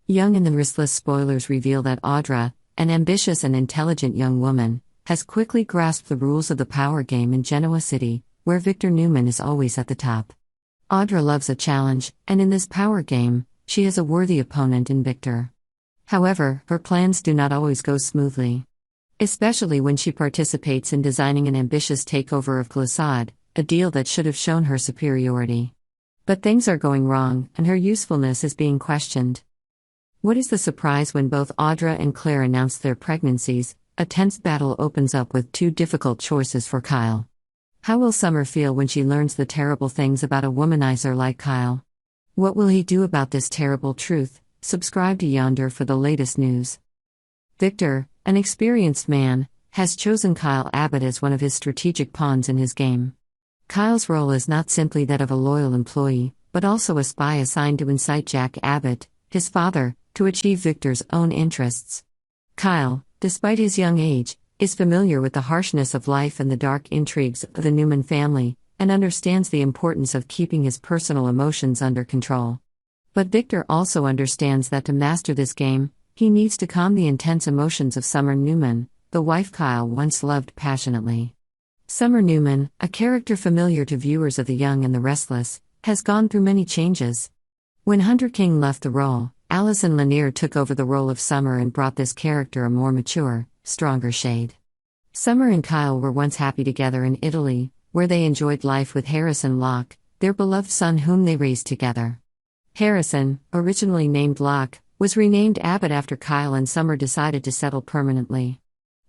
Young and the Restless spoilers reveal that Audra, an ambitious and intelligent young woman, has quickly grasped the rules of the power game in Genoa City, where Victor Newman is always at the top. Audra loves a challenge, and in this power game, she has a worthy opponent in Victor. However, her plans do not always go smoothly. Especially when she participates in designing an ambitious takeover of Glissade, a deal that should have shown her superiority. But things are going wrong, and her usefulness is being questioned. What is the surprise when both Audra and Claire announce their pregnancies? A tense battle opens up with two difficult choices for Kyle. How will Summer feel when she learns the terrible things about a womanizer like Kyle? What will he do about this terrible truth? Subscribe to Y&R for the latest news. Victor, an experienced man, has chosen Kyle Abbott as one of his strategic pawns in his game. Kyle's role is not simply that of a loyal employee, but also a spy assigned to incite Jack Abbott, his father, to achieve Victor's own interests. Kyle, despite his young age, is familiar with the harshness of life and the dark intrigues of the Newman family, and understands the importance of keeping his personal emotions under control. But Victor also understands that to master this game, he needs to calm the intense emotions of Summer Newman, the wife Kyle once loved passionately. Summer Newman, a character familiar to viewers of The Young and the Restless, has gone through many changes. When Hunter King left the role, Alison Lanier took over the role of Summer and brought this character a more mature, stronger shade. Summer and Kyle were once happy together in Italy, where they enjoyed life with Harrison Locke, their beloved son whom they raised together. Harrison, originally named Locke, was renamed Abbott after Kyle and Summer decided to settle permanently.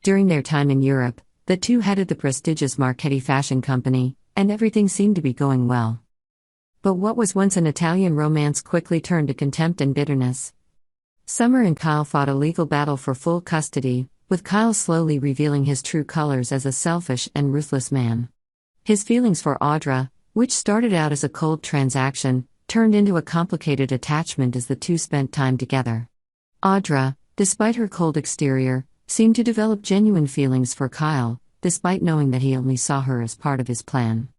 During their time in Europe, the two headed the prestigious Marchetti fashion company, and everything seemed to be going well. But what was once an Italian romance quickly turned to contempt and bitterness. Summer and Kyle fought a legal battle for full custody, with Kyle slowly revealing his true colors as a selfish and ruthless man. His feelings for Audra, which started out as a cold transaction, turned into a complicated attachment as the two spent time together. Audra, despite her cold exterior, seemed to develop genuine feelings for Kyle, despite knowing that he only saw her as part of his plan.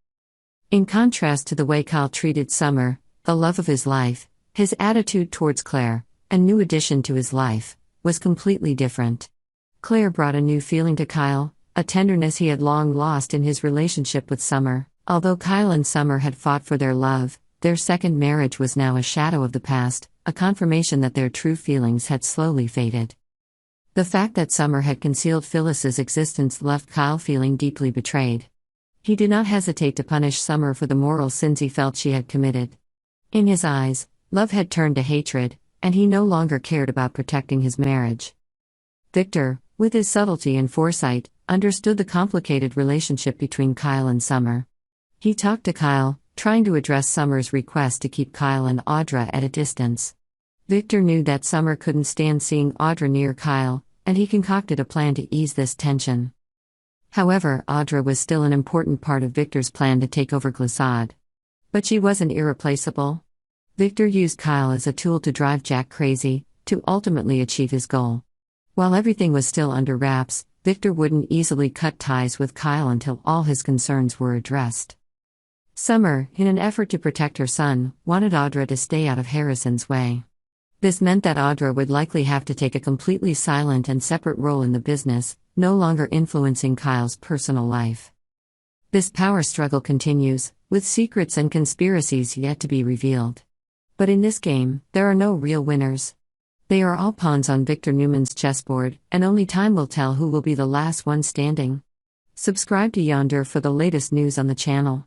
In contrast to the way Kyle treated Summer, the love of his life, his attitude towards Claire, a new addition to his life, was completely different. Claire brought a new feeling to Kyle, a tenderness he had long lost in his relationship with Summer. Although Kyle and Summer had fought for their love, their second marriage was now a shadow of the past, a confirmation that their true feelings had slowly faded. The fact that Summer had concealed Phyllis's existence left Kyle feeling deeply betrayed. He did not hesitate to punish Summer for the moral sins he felt she had committed. In his eyes, love had turned to hatred, and he no longer cared about protecting his marriage. Victor, with his subtlety and foresight, understood the complicated relationship between Kyle and Summer. He talked to Kyle, trying to address Summer's request to keep Kyle and Audra at a distance. Victor knew that Summer couldn't stand seeing Audra near Kyle, and he concocted a plan to ease this tension. However, Audra was still an important part of Victor's plan to take over Glissade. But she wasn't irreplaceable. Victor used Kyle as a tool to drive Jack crazy, to ultimately achieve his goal. While everything was still under wraps, Victor wouldn't easily cut ties with Kyle until all his concerns were addressed. Summer, in an effort to protect her son, wanted Audra to stay out of Harrison's way. This meant that Audra would likely have to take a completely silent and separate role in the business, no longer influencing Kyle's personal life. This power struggle continues, with secrets and conspiracies yet to be revealed. But in this game, there are no real winners. They are all pawns on Victor Newman's chessboard, and only time will tell who will be the last one standing. Subscribe to Y&R for the latest news on the channel.